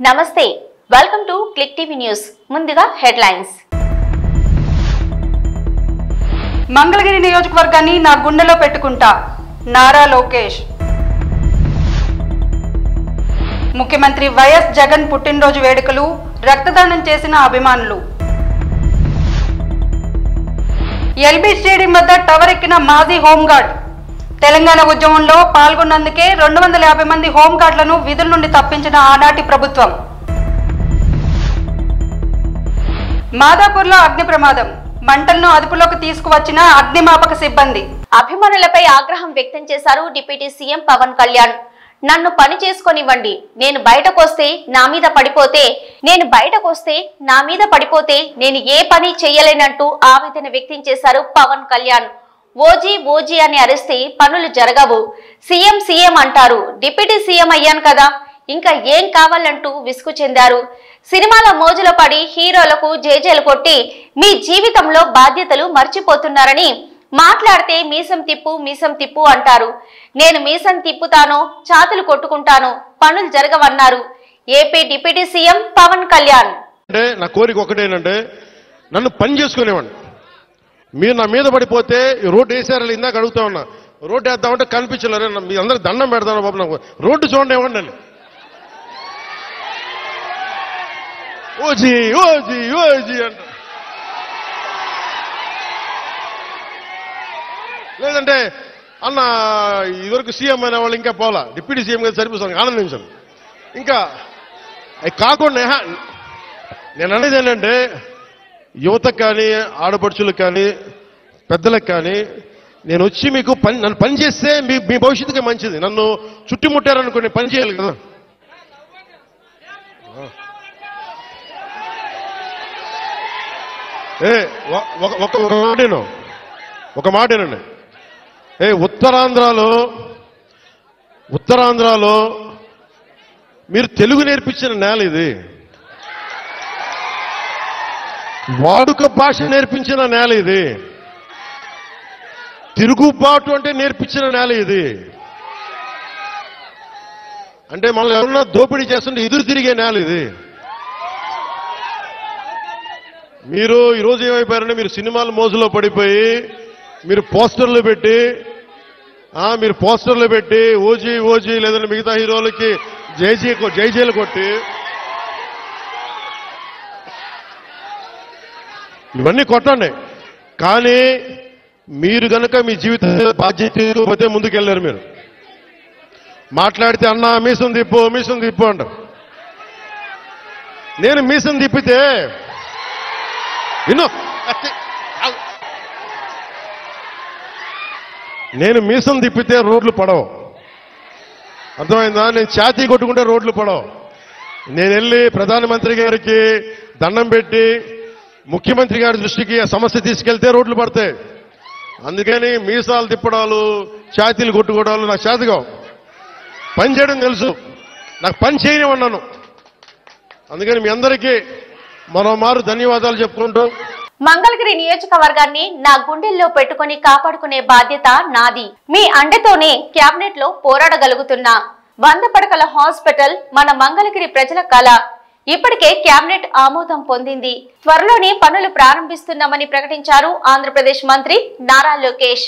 నమస్తే welcome to click TV news ముందుగా headlines Mangalagiri నియోజకవర్గాన్ని నా గుండెలో పెట్టుకుంటా నారా లోకేష్ ముఖ్యమంత్రి వైఎస్ జగన్ పుట్టినరోజు వేడుకలు రక్తదానం చేసిన అభిమానులు ఎల్బీ స్టేడియం వద్ద టవర్ ఎక్కిన మాజీ హోంగార్డ్ తెలంగాణ ఉద్యమంలో పాల్గొన్నందుకే 250 మంది హోంగార్డులను విధుల నుండి తప్పించిన ఆనాటి ప్రభుత్వం మాదాపూర్లో అగ్ని ప్రమాదం మంటలను అదుపులోకి తీసుకువచ్చిన అగ్నిమాపక సిబ్బంది అభిమానులపై ఆగ్రహం వ్యక్తం చేశారు డిప్యూటీ సీఎం పవన్ కళ్యాణ్ నన్ను పని చేసుకొనివ్వండి నేను బయటకొస్తే నా మీద పడిపోతే నేను ఏ పని చేయలేనంటూ ఆవేదన వ్యక్తం చేశారు పవన్ కళ్యాణ్ ఓజీ అని అరిస్తే పనులు జరగవు సీఎం అంటారు డిప్యూటీ సీఎం అయ్యాను కదా ఇంకా ఏం కావాలంటూ విసుగు చెందారు సినిమాల మోజులో పడి హీరోలకు జేజేలు కొట్టి మీ జీవితంలో బాధ్యతలు మర్చిపోతున్నారని మాట్లాడితే మీసం తిప్పు అంటారు నేను మీసం తిప్పుతానో చాతులు కొట్టుకుంటానో పనులు జరగవన్నారు AP deputy CM Pawan Kalyan అంటే నా కోరిక ఒకటేనంటే నన్ను పని చేసుకునేవాడిని మీరు నా మీద పడిపోతే రోడ్డు వేసారని ఇందాక అడుగుతా ఉన్నా రోడ్డు వేద్దామంటే కనిపించలేరు మీ అందరూ దండం పెడతాను బాబు నాకు రోడ్డు చూడండి ఇవ్వండి అని ఓజీ అంట లేదంటే అన్న ఇదివరకు సీఎం అయిన వాళ్ళు ఇంకా పోలా డిప్యూటీ సీఎం గారు సరిపోతాను ఆనందించాను ఇంకా అవి కాకుండా నేను అనేది ఏంటంటే యువతకు కానీ ఆడపడుచులకు కానీ పెద్దలకు కానీ నేను వచ్చి మీకు నన్ను పని చేస్తే మీ భవిష్యత్తుకి మంచిది నన్ను చుట్టుముట్టారనుకోండి పని చేయాలి కదా ఒక మాటేనండి ఉత్తరాంధ్రలో మీరు తెలుగు నేర్పించిన నేల ఇది వాడుక భాష నేర్పించిన నేల ఇది తిరుగుబాటు అంటే నేర్పించిన నేల ఇది అంటే మళ్ళీ ఎవరన్నా దోపిడీ చేస్తుంటే ఎదురు తిరిగే నేల ఇది మీరు ఈరోజు ఏమైపోయారంటే మీరు సినిమాల మోజులో పడిపోయి మీరు పోస్టర్లు పెట్టి ఓజీ లేదంటే మిగతా హీరోలకి జైజేలు కొట్టి ఇవన్నీ కొట్టండి కానీ మీరు కనుక మీ జీవిత బాధ్యత ముందుకెళ్ళారు మీరు మాట్లాడితే అన్నా మీసం తిప్పు అంట నేను మీసం తిప్పితే రోడ్లు పడవు అర్థమైందా నేను ఛాతీ కొట్టుకుంటే రోడ్లు పడవు నేను వెళ్ళి ప్రధానమంత్రి గారికి దండం పెట్టి ముఖ్యమంత్రి గారి దృష్టికి ఆ సమస్య తీసుకెళ్తే రోడ్లు పడతాయి అందుకని మీసాలు తిప్పడాలు ఛాతీలు కొట్టుకోవడాలు నాకు చేతగా పని చేయడం తెలుసు నాకు పని చేయనివన్నాను అందుకని మీ అందరికీ మరోమారు ధన్యవాదాలు చెప్పుకుంటూ మంగళగిరి నియోజకవర్గాన్ని నా గుండెల్లో పెట్టుకుని కాపాడుకునే బాధ్యత నాది మీ అండతోనే క్యాబినెట్ లో పోరాడగలుగుతున్నా 100 పడకల హాస్పిటల్ మన మంగళగిరి ప్రజల కళ ఇప్పటికే క్యాబినెట్ ఆమోదం పొందింది త్వరలోనే పనులు ప్రారంభిస్తున్నామని ప్రకటించారు ఆంధ్రప్రదేశ్ మంత్రి నారా లోకేష్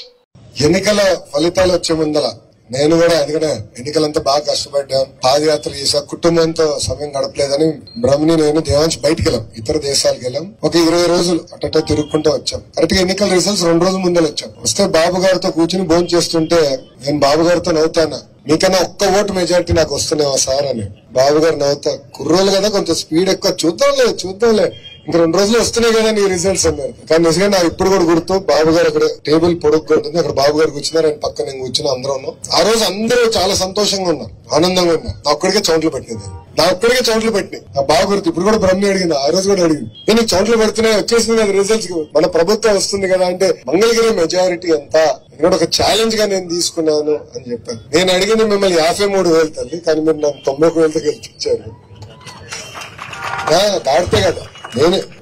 ఎన్నికల ఫలితాలు వచ్చే ముందల నేను కూడా ఎందుకంటే ఎన్నికలంతా బాగా కష్టపడ్డాం పాదయాత్ర చేసా కుటుంబంతో సమయం గడపలేదని బ్రహ్మని నేను దేవాంశ్ బయటకు వెళ్ళాం ఇతర దేశాలకు వెళ్ళాం ఒక 20 రోజులు అట్ట తిరుగుకుంటూ వచ్చాం కరెక్ట్గా ఎన్నికల రిజల్ట్స్ 2 రోజుల ముందే వచ్చాం వస్తే బాబు గారితో కూర్చుని భోజనం చేస్తుంటే నేను బాబు గారితో నవ్వుతానా మీకన్నా ఒక్క ఓటు మెజారిటీ నాకు వస్తున్నావా సార్ అని బాబు గారు నవ్వుతా కుర్రోలు కదా కొంచెం స్పీడ్ ఎక్కువ చూద్దాంలే ఇంకా 2 రోజులు వస్తున్నాయి కదా నీ రిజల్ట్స్ అన్నారు కానీ నిజంగా నాకు ఇప్పుడు కూడా గుర్తు బాబు గారు అక్కడ టేబుల్ పొడుగ్గా ఉంటుంది అక్కడ బాబు గారు కూర్చున్నారు ఆయన పక్కన నేను కూర్చున్నా అందరూ ఉన్నాం ఆ రోజు అందరూ చాలా సంతోషంగా ఉన్నారు ఆనందంగా ఉన్నారు నా ఒక్కడికే చౌంట్లు పెట్టింది నా బాగా గుర్తు ఇప్పుడు కూడా బ్రహ్మ అడిగింది ఆ రోజు కూడా అడిగింది నేను చౌంట్లు పెడుతున్నాయి వచ్చేసింది కదా రిజల్ట్స్ మన ప్రభుత్వం వస్తుంది కదా అంటే మంగళగిరి మెజారిటీ ఎంత ఇక్కడ ఒక ఛాలెంజ్ గా నేను తీసుకున్నాను అని చెప్పాను నేను అడిగింది మిమ్మల్ని 53,000 తల్లి కానీ మీరు నన్ను 91,000తో గెలిపించారు దాడితే కదా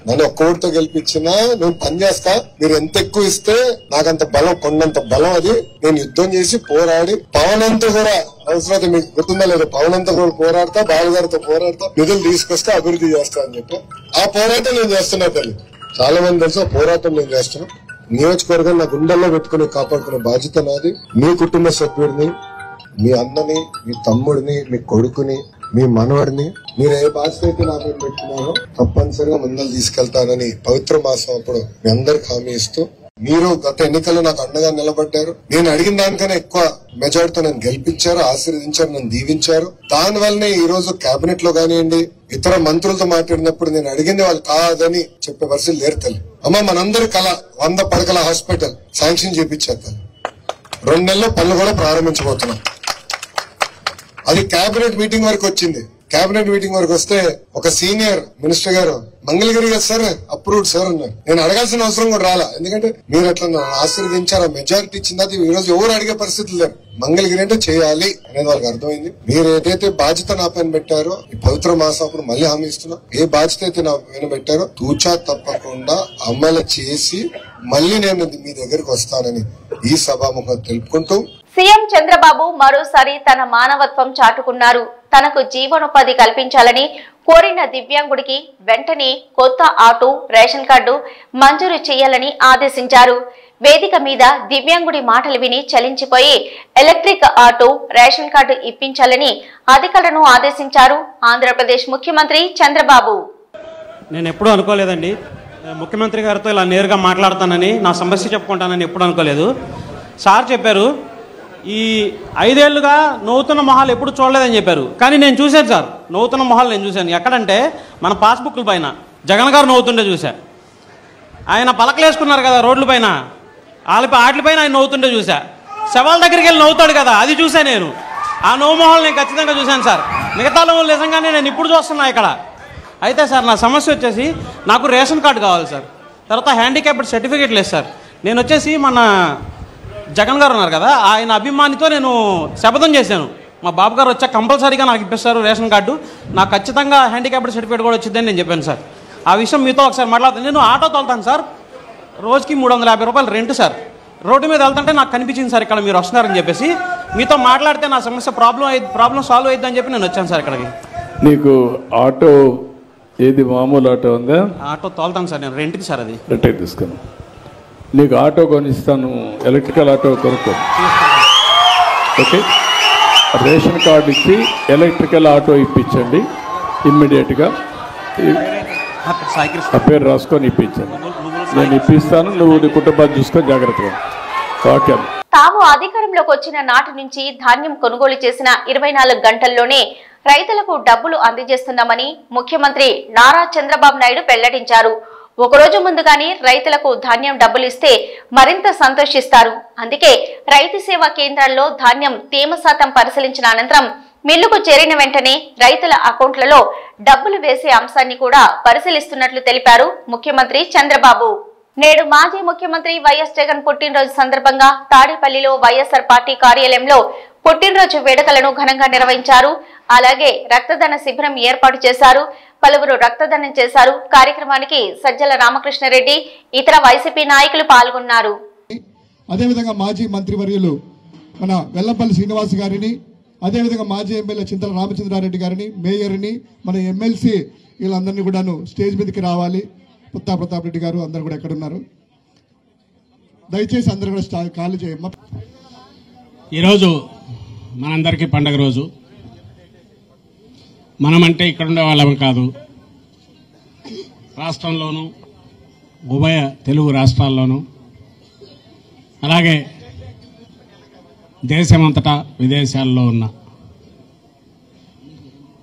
నన్ను ఒక్క ఓటుతో గెలిపించినా నేను పని చేస్తా, మీరు ఎంత ఎక్కువ ఇస్తే నాకంత బలం, కొండంత బలం అది. నేను యుద్ధం చేసి పోరాడి పవన్ అంతా కూడా అవసరం మీకు గుర్తుందా లేదు, పవన్ అంతా కూడా పోరాడతా, బాలుగారితో పోరాడతా, నిధులు తీసుకొస్తే అభివృద్ధి చేస్తా అని చెప్పి ఆ పోరాటం నేను చేస్తున్నా తల్లి. చాలా మంది తెలుసు ఆ పోరాటం నేను చేస్తున్నా. నియోజకవర్గం నా గుండెల్లో పెట్టుకుని కాపాడుకునే బాధ్యత నాది. మీ కుటుంబ సభ్యుడిని, మీ అన్నని, మీ తమ్ముడిని, మీ కొడుకుని, మీ మనవడిని మీరు ఏ బాధ్యత అయితే నా మీద పెట్టుకున్నారో తప్పనిసరిగా ముందలు తీసుకెళ్తానని పవిత్ర మాసం అప్పుడు మీ అందరికి హామీ ఇస్తూ, మీరు గత ఎన్నికల్లో నాకు అండగా నిలబడ్డారు. నేను అడిగిన దానికన్నా ఎక్కువ మెజార్టీతో నన్ను గెలిపించారు, ఆశీర్వదించారు, నన్ను దీవించారు. దానివల్లనే ఈ రోజు కేబినెట్ లో కానివ్వండి, ఇతర మంత్రులతో మాట్లాడినప్పుడు నేను అడిగింది వాళ్ళు కాదని చెప్పే పరిస్థితులు లేరు తల్లి. అమ్మ మనందరి కళ 100 పడకల హాస్పిటల్ శాంక్షన్ చేపించారు తల్లి. 2 నెలల్లో పనులు కూడా ప్రారంభించబోతున్నాం. అది కేబినెట్ మీటింగ్ వరకు వచ్చింది. కేబినెట్ మీటింగ్ వరకు వస్తే ఒక సీనియర్ మినిస్టర్ గారు మంగళగిరి గారు సార్ అప్రూవ్డ్ సార్ అన్నారు. నేను అడగాల్సిన అవసరం కూడా రాలా, ఎందుకంటే మీరు అట్లా ఆశీర్వదించారు, మెజారిటీ ఇచ్చింది. అది ఈ రోజు ఎవరు అడిగే పరిస్థితులు లేరు. మంగళగిరి అంటే చేయాలి అనేది వాళ్ళకి అర్థమైంది. మీరు ఏదైతే బాధ్యత నా పైన పెట్టారో ఈ పవిత్ర మాసం అప్పుడు మళ్ళీ హామీ ఇస్తున్నా, ఏ బాధ్యత అయితే నా పైన పెట్టారో తూచా తప్పకుండా అమలు చేసి మళ్ళీ నేను మీ దగ్గరికి వస్తానని ఈ సభాముఖం తెలుపుకుంటూ సీఎం చంద్రబాబు మరోసారి తన మానవత్వం చాటుకున్నారు. తనకు జీవనోపాధి కల్పించాలని కోరిన దివ్యాంగుడికి వెంటనే కొత్త ఆటో, రేషన్ కార్డు మంజూరు చేయాలని ఆదేశించారు. వేదిక మీద దివ్యాంగుడి మాటలు విని చలించిపోయి ఎలక్ట్రిక్ ఆటో, రేషన్ కార్డు ఇప్పించాలని అధికారులను ఆదేశించారు ఆంధ్రప్రదేశ్ ముఖ్యమంత్రి చంద్రబాబు. నేను ఎప్పుడూ అనుకోలేదండి ముఖ్యమంత్రి గారితో ఇలా నేరుగా మాట్లాడతానని, నా సమస్య చెప్పుకుంటానని ఎప్పుడు అనుకోలేదు. సార్ చెప్పారు ఈ 5 ఏళ్లుగా నవ్వుతున్న మొహాలు ఎప్పుడు చూడలేదని చెప్పారు. కానీ నేను చూశాను సార్, నవ్వుతున్న మొహాలు నేను చూశాను. ఎక్కడంటే మన పాస్బుక్ల పైన జగన్ గారు నవ్వుతుండే చూశా. ఆయన పలకలు వేసుకున్నారు కదా రోడ్ల పైన, వాటిపైన ఆయన నవ్వుతుండే చూశా. శవాల దగ్గరికి వెళ్ళి నవ్వుతాడు కదా, అది చూసా నేను. ఆ నవ్వు మొహాలు నేను ఖచ్చితంగా చూశాను సార్. మిగతా వాళ్ళు నిజంగానే నేను ఇప్పుడు చూస్తున్నా ఇక్కడ. అయితే సార్ నా సమస్య వచ్చేసి నాకు రేషన్ కార్డు కావాలి సార్, తర్వాత హ్యాండిక్యాప్డ్ సర్టిఫికేట్ లేదు సార్. నేను వచ్చేసి మన జగన్ గారు ఉన్నారు కదా, ఆయన అభిమానితో నేను శపథం చేశాను, మా బాబు గారు వచ్చాక కంపల్సరీగా నాకు ఇప్పిస్తారు రేషన్ కార్డు, నాకు ఖచ్చితంగా హ్యాండిక్యాప్డ్ సర్టిఫికేట్ కూడా వచ్చిందని నేను చెప్పాను సార్. ఆ విషయం మీతో ఒకసారి మాట్లాడుతాను. నేను ఆటో తోలుతాను సార్, రోజుకి 350 రూపాయలు రెంట్ సార్. రోడ్డు మీద వెళ్తుంటే నాకు కనిపించింది సార్ ఇక్కడ మీరు వస్తున్నారని చెప్పేసి, మీతో మాట్లాడితే నా సమస్య ప్రాబ్లం సాల్వ్ అవుతుందని చెప్పి నేను వచ్చాను సార్ ఇక్కడికి. నీకు ఆటో ఏది మామూలు ఆటో ఉందా? ఆటో తోలుతాను సార్ నేను, రెంట్కి సార్. అది రెంట్కి తీసుకున్నాను. నీకు ఆటో కొనిస్తాను, ఎలక్ట్రికల్ ఆటో కొనుక్కో. ఓకే, రేషన్ కార్డు ఇచ్చి ఎలక్ట్రికల్ ఆటో ఇప్పించండి ఇమ్మీడియట్గా. ఆ పేరు రాసుకొని ఇప్పించండి, నేను ఇప్పిస్తాను. నువ్వు నీ కుటుంబాన్ని చూసుకొని జాగ్రత్తగా. ఓకే. తాము అధికారంలోకి వచ్చిన నాటి నుంచి ధాన్యం కొనుగోలు చేసిన 24 గంటల్లోనే రైతులకు డబ్బులు అందజేస్తున్నామని ముఖ్యమంత్రి నారా చంద్రబాబు నాయుడు వెల్లడించారు. ఒకరోజు ముందుగానే రైతులకు ధాన్యం డబ్బులు ఇస్తే మరింత సంతోషిస్తారు. అందుకే రైతు సేవా కేంద్రాల్లో ధాన్యం తేమ శాతం పరిశీలించిన అనంతరం మిల్లుకు చేరిన వెంటనే రైతుల అకౌంట్లలో డబ్బులు వేసే అంశాన్ని కూడా పరిశీలిస్తున్నట్లు తెలిపారు ముఖ్యమంత్రి చంద్రబాబు. నేడు మాజీ ముఖ్యమంత్రి వైఎస్ జగన్ పుట్టినరోజు సందర్భంగా తాడేపల్లిలో వైఎస్ఆర్ పార్టీ కార్యాలయంలో పుట్టినరోజు వేడుకలను ఘనంగా నిర్వహించారు. అలాగే రక్తదాన శిబిరం ఏర్పాటు చేశారు. పలువురు రక్తదానం చేశారు. కార్యక్రమానికి సజ్జల రామకృష్ణారెడ్డి, ఇతర వైసీపీ నాయకులు పాల్గొన్నారు. అదేవిధంగా మాజీ మంత్రివర్యులు మన వెల్లంపల్లి శ్రీనివాస్ గారిని, అదేవిధంగా మాజీ ఎమ్మెల్యే చింతల రామచంద్రారెడ్డి గారిని, మేయర్ని, మన ఎమ్మెల్సీ వీళ్ళందరినీ కూడాను స్టేజ్ మీదకి రావాలి. పుత్తా ప్రతాప్ రెడ్డి గారు అందరు కూడా ఎక్కడ ఉన్నారు, దయచేసి అందరు కూడా ఖాళీ చేయమ్మా. ఈరోజు మనందరికీ పండగ రోజు. మనమంటే ఇక్కడ ఉండే వాళ్ళం కాదు, రాష్ట్రంలోనూ ఉభయ తెలుగు రాష్ట్రాల్లోనూ అలాగే దేశమంతటా విదేశాల్లో ఉన్న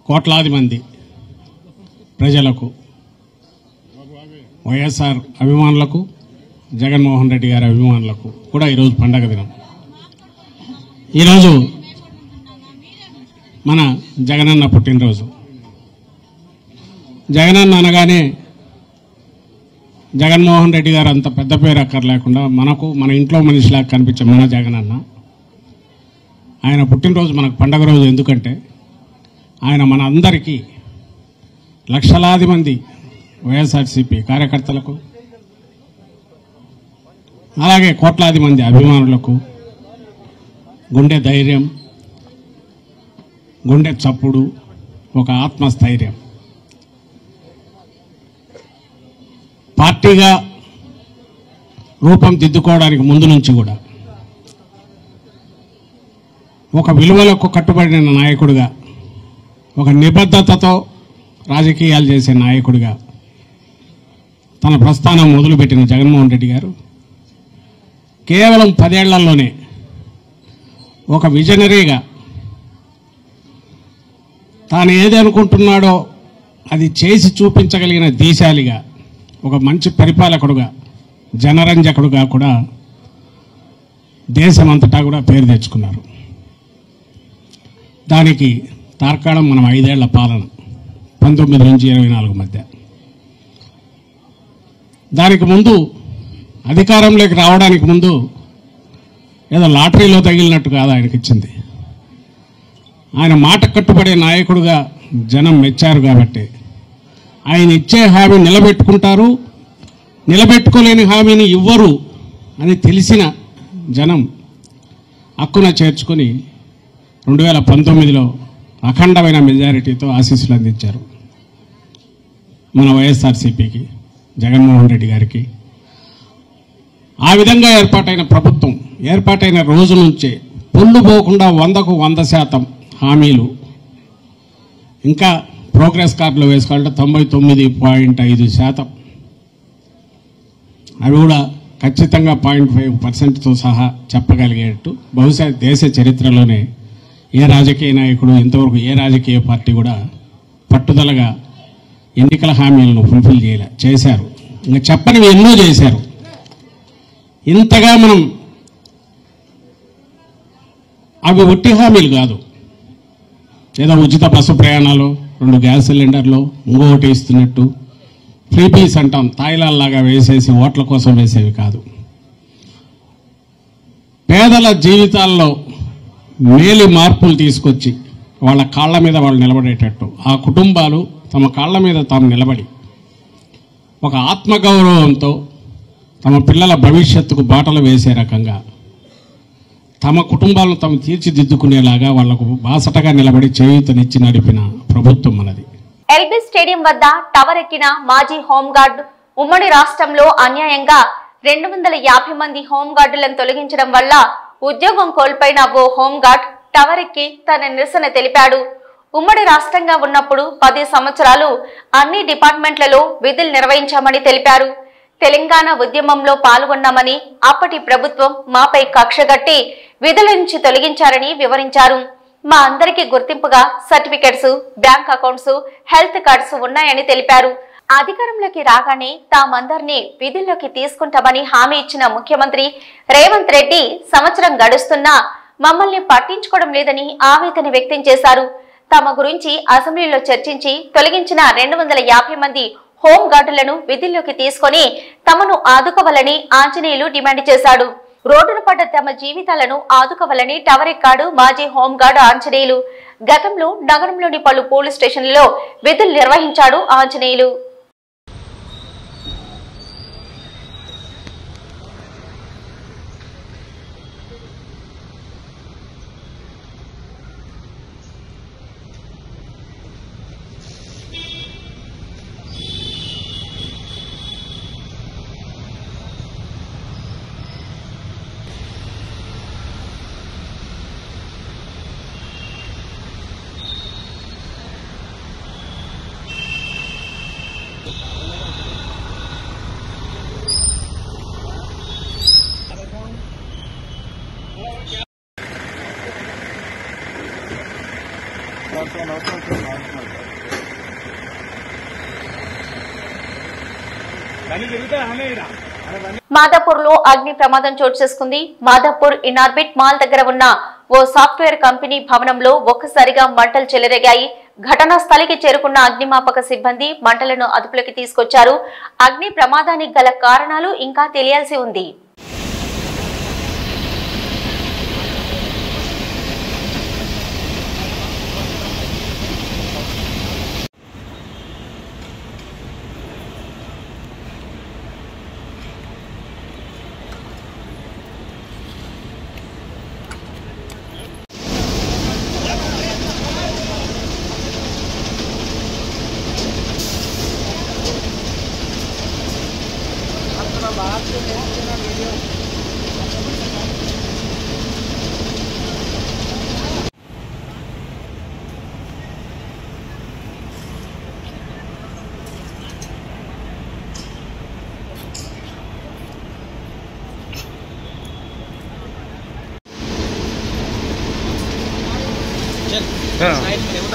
కోట్లాది మంది ప్రజలకు, వైఎస్ఆర్ అభిమానులకు, జగన్మోహన్ రెడ్డి గారి అభిమానులకు కూడా ఈరోజు పండగ దినం. ఈరోజు మన జగనన్న పుట్టినరోజు. జగనన్న అనగానే జగన్మోహన్ రెడ్డి గారు అంత పెద్ద పేరు అక్కర్లేకుండా మనకు మన ఇంట్లో మనిషిలాగా కనిపించే మన జగనన్న, ఆయన పుట్టినరోజు మనకు పండగ రోజు. ఎందుకంటే ఆయన మన అందరికీ లక్షలాది మంది వైఎస్ఆర్సీపీ కార్యకర్తలకు, అలాగే కోట్లాది మంది అభిమానులకు గుండె ధైర్యం, గుండె చప్పుడు, ఒక ఆత్మస్థైర్యం. పార్టీగా రూపం దిద్దుకోవడానికి ముందు నుంచి కూడా ఒక విలువలకు కట్టుబడిన నాయకుడిగా, ఒక నిబద్ధతతో రాజకీయాలు చేసే నాయకుడిగా తన ప్రస్థానం మొదలుపెట్టిన జగన్మోహన్ రెడ్డి గారు కేవలం 10 ఏళ్లలోనే ఒక విజనరీగా తాను ఏది అనుకుంటున్నాడో అది చేసి చూపించగలిగిన దీశాలిగా, ఒక మంచి పరిపాలకుడుగా, జనరంజకుడుగా కూడా దేశమంతటా కూడా పేరు తెచ్చుకున్నారు. దానికి తార్కాణం మనం 5 ఏళ్ల పాలన, 19 నుంచి 24 మధ్య. దానికి ముందు అధికారంలోకి రావడానికి ముందు ఏదో లాటరీలో తగిలినట్టు కాదు ఆయనకి ఇచ్చింది. ఆయన మాట కట్టుబడే నాయకుడుగా జనం మెచ్చారు కాబట్టి ఆయన ఇచ్చే హామీ నిలబెట్టుకుంటారు, నిలబెట్టుకోలేని హామీని ఇవ్వరు అని తెలిసిన జనం హక్కున చేర్చుకొని 2019లో అఖండమైన మెజారిటీతో ఆశీస్సులు అందించారు మన వైఎస్ఆర్సీపీకి, జగన్మోహన్ రెడ్డి గారికి. ఆ విధంగా ఏర్పాటైన ప్రభుత్వం ఏర్పాటైన రోజు నుంచే పొల్లు పోకుండా 100కు 100% హామీలు, ఇంకా ప్రోగ్రెస్ కార్డులో వేసుకోవాలంటే 99.5%, అవి కూడా ఖచ్చితంగా 0.5%తో సహా చెప్పగలిగేట్టు బహుశా దేశ చరిత్రలోనే ఏ రాజకీయ నాయకుడు, ఇంతవరకు ఏ రాజకీయ పార్టీ కూడా పట్టుదలగా ఎన్నికల హామీలను ఫుల్ఫిల్ చేశారు. ఇంకా చెప్పనివి ఎన్నో చేశారు. ఇంతగా మనం అవి ఒట్టి హామీలు కాదు, ఏదో ఉచిత బస్సు ప్రయాణాలు, 2 గ్యాస్ సిలిండర్లు, ఇంకొకటి ఇస్తున్నట్టు ఫ్రీబీస్ అంటాం, తాయిలాల్లాగా వేసేసి ఓట్ల కోసం వేసేవి కాదు. పేదల జీవితాల్లో మేలి మార్పులు తీసుకొచ్చి వాళ్ళ కాళ్ల మీద వాళ్ళు నిలబడేటట్టు, ఆ కుటుంబాలు తమ కాళ్ల మీద తాము నిలబడి ఒక ఆత్మగౌరవంతో తమ పిల్లల భవిష్యత్తుకు బాటలు వేసే రకంగా తమ కుటుంబాలను తాము తీర్చిదిద్దుకునేలాగా వాళ్లకు బాసటగా నిలబడి చేయూతనిచ్చి నడిపిన ప్రభుత్వం మనది. ఎల్బీ స్టేడియం వద్ద టవర్ ఎక్కిన మాజీ హోంగార్డ్. ఉమ్మడి రాష్ట్రంలో అన్యాయంగా 250 మంది హోంగార్డులను తొలగించడం వల్ల ఉద్యోగం కోల్పోయిన ఓ హోంగార్డ్ టవర్ ఎక్కి తన నిరసన తెలిపాడు. ఉమ్మడి రాష్ట్రంగా ఉన్నప్పుడు 10 సంవత్సరాలు అన్ని డిపార్ట్మెంట్లలో విధులు నిర్వహించామని తెలిపారు. తెలంగాణ ఉద్యమంలో పాల్గొన్నామని, అప్పటి ప్రభుత్వం మాపై కక్షగట్టి విధుల నుంచి తొలగించారని వివరించారు. మా అందరికీ గుర్తింపుగా certificates, bank accounts, health cards ఉన్నాయని తెలిపారు. అధికారంలోకి రాగానే తామందరినీ విధుల్లోకి తీసుకుంటామని హామీ ఇచ్చిన ముఖ్యమంత్రి రేవంత్ రెడ్డి సంవత్సరం గడుస్తున్నా మమ్మల్ని పట్టించుకోవడం లేదని ఆవేదన వ్యక్తం చేశారు. తమ గురించి అసెంబ్లీలో చర్చించి తొలగించిన 250 మంది హోంగార్డులను విధుల్లోకి తీసుకొని తమను ఆదుకోవాలని ఆంజనేయులు డిమాండ్ చేశాడు. రోడ్డున పడ్డ తమ జీవితాలను ఆదుకోవాలని టవర్ ఎక్కాడు మాజీ హోంగార్డు ఆంజనేయులు. గతంలో నగరంలోని పలు పోలీస్ స్టేషన్లలో విధులు నిర్వహించాడు ఆంజనేయులు. మాదాపూర్ లో అగ్ని ప్రమాదం చోటు చేసుకుంది. మాదాపూర్ ఇన్ఆర్బిట్ మాల్ దగ్గర ఉన్న ఓ సాఫ్ట్వేర్ కంపెనీ భవనంలో ఒక్కసారిగా మంటలు చెలరేగాయి. ఘటనా స్థలికి చేరుకున్న అగ్నిమాపక సిబ్బంది మంటలను అదుపులోకి తీసుకొచ్చారు. అగ్ని ప్రమాదానికి గల కారణాలు ఇంకా తెలియాల్సి ఉంది.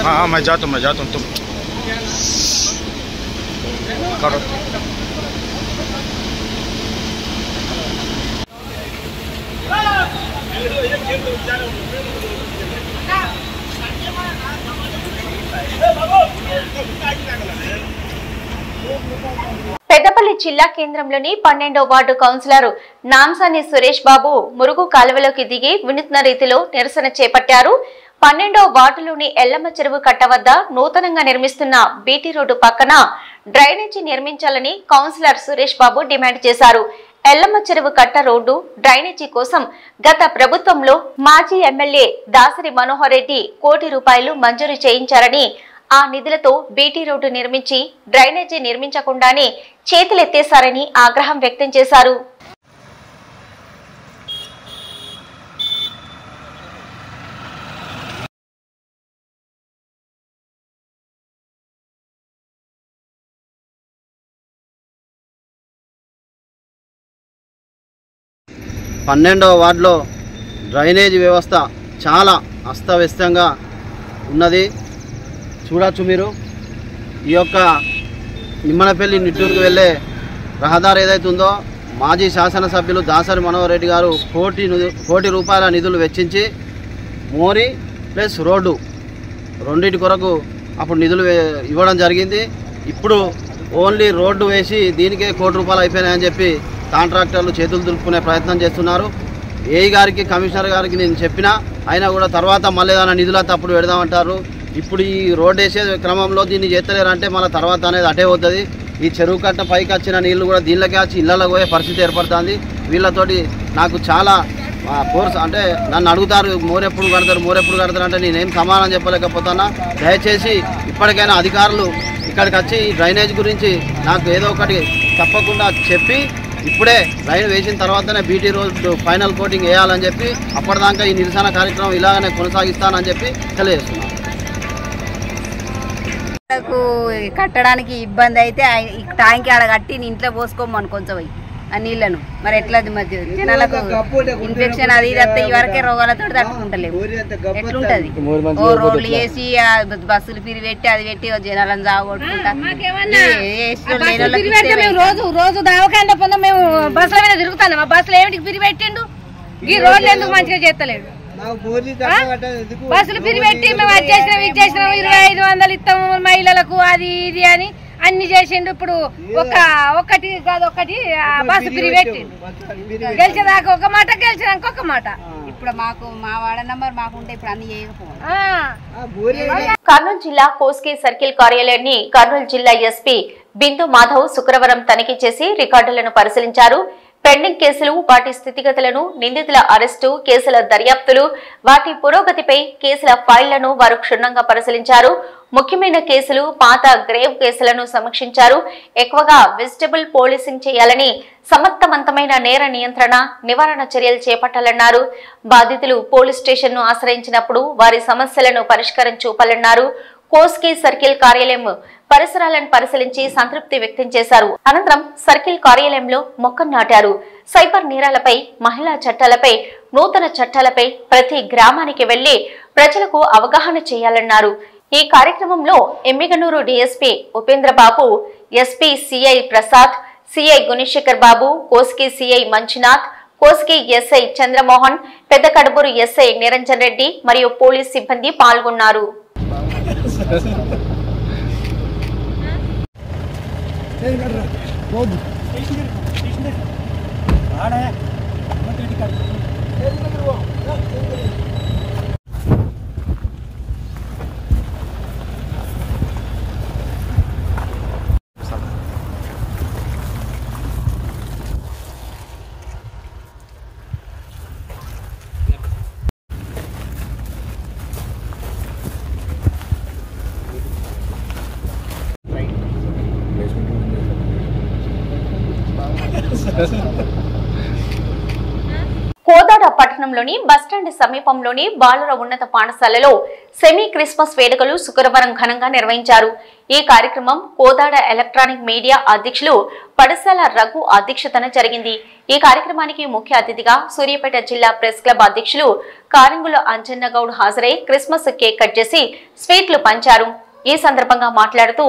हाँ मैं जाता हूँ तुम करो। పెద్దపల్లి జిల్లా కేంద్రంలోని 12వ వార్డు కౌన్సిలర్ నాంసాని సురేష్ బాబు మురుగు కాలువలోకి దిగి వినూత్న రీతిలో నిరసన చేపట్టారు. 12వ వార్డులోని ఎల్లమ్మ చెరువు కట్ట వద్ద నూతనంగా నిర్మిస్తున్న బీటీ రోడ్డు పక్కన డ్రైనేజీ నిర్మించాలని కౌన్సిలర్ సురేష్ బాబు డిమాండ్ చేశారు. ఎల్లమ్మ చెరువు కట్ట రోడ్డు డ్రైనేజీ కోసం గత ప్రభుత్వంలో మాజీ ఎమ్మెల్యే దాసరి మనోహర్ రెడ్డి ₹1 మంజూరు చేయించారని, ఆ నిధులతో బీటీ రోడ్డు నిర్మించి డ్రైనేజీ నిర్మించకుండానే చేతులెత్తేశారని ఆగ్రహం వ్యక్తం చేశారు. పన్నెండవ వార్డులో డ్రైనేజీ వ్యవస్థ చాలా అస్తవ్యస్తంగా ఉన్నది. చూడొచ్చు మీరు. ఈ యొక్క నిమ్మనపల్లి నిట్టూరుకు వెళ్ళే రహదారి ఏదైతే ఉందో మాజీ శాసనసభ్యులు దాసరి మనోహర్ రెడ్డి గారు ₹1 నిధులు వెచ్చించి మోరి ప్లస్ రోడ్డు రెండింటి కొరకు అప్పుడు నిధులు ఇవ్వడం జరిగింది. ఇప్పుడు ఓన్లీ రోడ్డు వేసి దీనికే ₹1 అయిపోయినాయని చెప్పి కాంట్రాక్టర్లు చేతులు దులుపుకునే ప్రయత్నం చేస్తున్నారు. ఏఈ గారికి కమిషనర్ గారికి నేను చెప్పినా అయినా కూడా తర్వాత మళ్ళీ ఏదైనా నిధులంతా అప్పుడు పెడదామంటారు. ఇప్పుడు ఈ రోడ్ వేసే క్రమంలో దీన్ని చేస్తలేరంటే మళ్ళీ తర్వాత అనేది అటే అవుతుంది. ఈ చెరువు కట్ట పైకి వచ్చిన నీళ్లు కూడా దీనిలోకి వచ్చి ఇళ్లలో పోయే పరిస్థితి ఏర్పడుతుంది. వీళ్ళతోటి నాకు చాలా ఫోర్స్ అంటే నన్ను అడుగుతారు మోరెప్పుడు కడతారు అంటే నేనేం సమాధానం చెప్పలేకపోతున్నా. దయచేసి ఇప్పటికైనా అధికారులు ఇక్కడికి వచ్చి ఈ డ్రైనేజ్ గురించి నాకు ఏదో ఒకటి తప్పకుండా చెప్పి ఇప్పుడే రైలు వేసిన తర్వాతనే బీటీ రోడ్డు ఫైనల్ కోటింగ్ వేయాలని చెప్పి అప్పటిదాకా ఈ నిరసన కార్యక్రమం ఇలాగనే కొనసాగిస్తానని చెప్పి తెలియజేస్తున్నాను. కట్టడానికి ఇబ్బంది అయితే ట్యాంక్ ఆడ కట్టి ఇంట్లో పోసుకోమని కొంచెం ఆ నీళ్లను మరి ఎట్లా మధ్య జనాలకు ఇన్ఫెక్షన్ అది ఇది ఈ వరకే రోగాలతో తట్టుకుంటలేము. ఎట్లుంటది రోడ్లు వేసి బస్సులు పిరి పెట్టి అది పెట్టి జనాలను సాగొట్టుకుంటా రోజు దవాఖాన పొందా మేము బస్సుల మీద తిరుగుతాం. ఆ బస్సులు ఏమిటికి పిరి పెట్టిండు, ఈ రోడ్లు ఎందుకు మంచిగా చేస్తలేడు. బస్సులు పిరి పెట్టి మేము అది చేసినాం ఇది చేసినాం 2500 ఇస్తాము మహిళలకు అది ఇది అని అన్ని చేసిండు. ఇప్పుడు ఒకటి కాదు ఒకటి బస్సు పిరి పెట్టిండు. గెలిచేదాకా ఒక మాట, గెలిచేదాకా ఒక మాట. ఇప్పుడు మాకు మా వార్డు నంబర్ మాకుంటే ఇప్పుడు అన్ని చేయకపోవాలి. కర్నూలు జిల్లా కోస్గి సర్కిల్ కార్యాలయాన్ని కర్నూలు జిల్లా ఎస్పీ బిందు మాధవ్ శుక్రవారం తనిఖీ చేసి రికార్డులను పరిశీలించారు. పెండింగ్ కేసులు, వాటి స్థితిగతులను, నిందితుల అరెస్టు, కేసుల దర్యాప్తులు, వాటి పురోగతిపై కేసుల ఫైళ్లను వారు క్షుణ్ణంగా పరిశీలించారు. ముఖ్యమైన కేసులు, పాత గ్రేవ్ కేసులను సమీక్షించారు. ఎక్కువగా వెజిటబుల్ పోలీసింగ్ చేయాలని, సమర్థవంతమైన నేర నియంత్రణ, నివారణ చర్యలు చేపట్టాలన్నారు. బాధితులు పోలీస్ స్టేషన్ ను ఆశ్రయించినప్పుడు వారి సమస్యలను పరిష్కారం చూపాలన్నారు. కోస్గి సర్కిల్ కార్యాలయం పరిసరాలను పరిశీలించి సంతృప్తి వ్యక్తం చేశారు. అనంతరం సర్కిల్ కార్యాలయంలో మొక్కలు నాటారు. సైబర్ నేరాలపై, మహిళా చట్టాలపై, నూతన చట్టాలపై ప్రతి గ్రామానికి వెళ్లి ప్రజలకు అవగాహన చేయాలన్నారు. ఈ కార్యక్రమంలో Yemmiganur DSP Upendra Babu, SP CI Prasad, CI Gunasekhar Babu, Kosgi CI Manjunath, Kosgi SI Chandramohan, Pedda Kadubur SI Niranjan Reddy మరియు పోలీస్ సిబ్బంది పాల్గొన్నారు. కోదాడ పట్టణంలోని బస్టాండ్ సమీపంలోని బాలుర ఉన్నత పాఠశాలలో సెమీ క్రిస్మస్ వేడుకలు శుక్రవారం ఘనంగా నిర్వహించారు. ఈ కార్యక్రమం కోదాడ ఎలక్ట్రానిక్ మీడియా అధ్యక్షులు పడసాల రఘు అధ్యక్షతన జరిగింది. ఈ కార్యక్రమానికి ముఖ్య అతిథిగా సూర్యాపేట జిల్లా ప్రెస్ క్లబ్ అధ్యక్షులు కారింగుల అంజన్న గౌడ్ హాజరై క్రిస్మస్ కేక్ కట్ చేసి స్వీట్లు పంచారు. ఈ సందర్భంగా మాట్లాడుతూ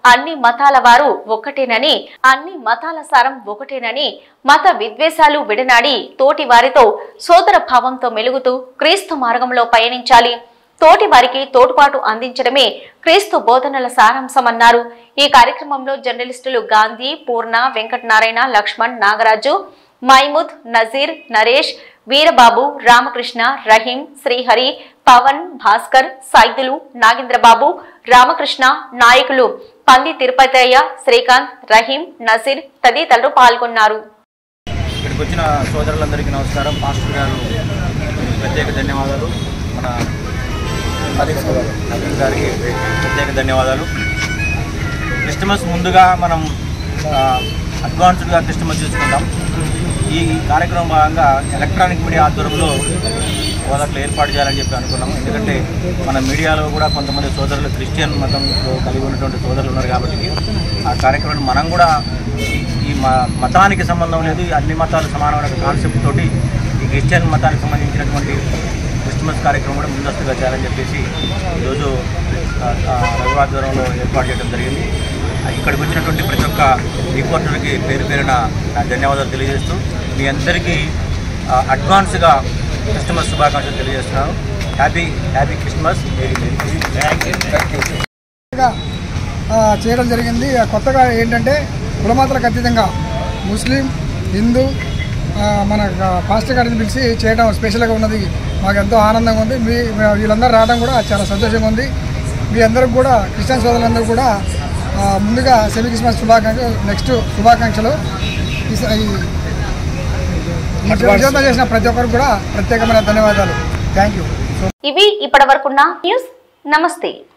అన్ని మతాల వారు ఒక్కటేనని, అన్ని మతాల సారం ఒకటేనని, మత విద్వేషాలు విడనాడి తోటి వారితో సోదర భావంతో మెలుగుతూ క్రీస్తు మార్గంలో పయనించాలి. తోటి వారికి తోడ్పాటు అందించడమే క్రీస్తు బోధనల సారాంశమన్నారు. ఈ కార్యక్రమంలో జర్నలిస్టులు గాంధీ, పూర్ణ, వెంకటనారాయణ, లక్ష్మణ్, నాగరాజు, మైముద్, నజీర్, నరేష్, వీరబాబు, రామకృష్ణ, రహీం, శ్రీహరి, పవన్, భాస్కర్, సైదులు, నాగేంద్రబాబు, రామకృష్ణ, నాయకులు పంది తిరుపతయ్య, శ్రీకాంత్, రహీం, నజీర్ తదితరులు పాల్గొన్నారు. ఇక్కడికి వచ్చిన సోదరులందరికీ నమస్కారం. మాస్టర్ గారు ప్రత్యేక ధన్యవాదాలు. మన అధిక్ గారికి ప్రత్యేక ధన్యవాదాలు. క్రిస్టమస్ ముందుగా మనం అడ్వాన్స్డ్గా క్రిస్టమస్ చేసుకుంటాం. ఈ కార్యక్రమం భాగంగా ఎలక్ట్రానిక్ మీడియా ఆధ్వర్యంలో కోదాడలో ఏర్పాటు చేయాలని చెప్పి అనుకున్నాము. ఎందుకంటే మన మీడియాలో కూడా కొంతమంది సోదరులు క్రిస్టియన్ మతంలో కలిగి ఉన్నటువంటి సోదరులు ఉన్నారు కాబట్టి ఆ కార్యక్రమాన్ని మనం కూడా ఈ మతానికి సంబంధం లేదు, అన్ని మతాలు సమానమైన కాన్సెప్ట్ తోటి ఈ క్రిస్టియన్ మతానికి సంబంధించినటువంటి క్రిస్మస్ కార్యక్రమం కూడా ముందస్తుగా చేయాలని చెప్పేసి ఈరోజు రఘు ఆధ్వర్యంలో ఏర్పాటు చేయడం జరిగింది. ఇక్కడికి వచ్చినటువంటి ప్రతి ఒక్క రిపోర్టర్కి పేరు పేరున ధన్యవాదాలు తెలియజేస్తూ మీ అందరికీ అడ్వాన్స్గా క్రిస్మస్ శుభాకాంక్షలు తెలియజేస్తున్నాను. Happy Christmas. చేయడం జరిగింది. కొత్తగా ఏంటంటే కులమతాలకు అతీతంగా ముస్లిం, హిందూ మన పాస్టర్ గారిని పిలిచి చేయడం స్పెషల్గా ఉన్నది. మాకు ఎంతో ఆనందంగా ఉంది. వీళ్ళందరూ రావడం కూడా చాలా సంతోషంగా ఉంది. మీ అందరికి కూడా క్రిస్టియన్ సోదరులందరూ కూడా ముందుగా సెమీ క్రిస్మస్ శుభాకాంక్షలు. నెక్స్ట్ శుభాకాంక్షలు. చేసిన ప్రతి ఒక్కరికి కూడా ప్రత్యేకమైన ధన్యవాదాలు. Thank you. ఇవి ఇప్పటి వరకున్న న్యూస్. నమస్తే.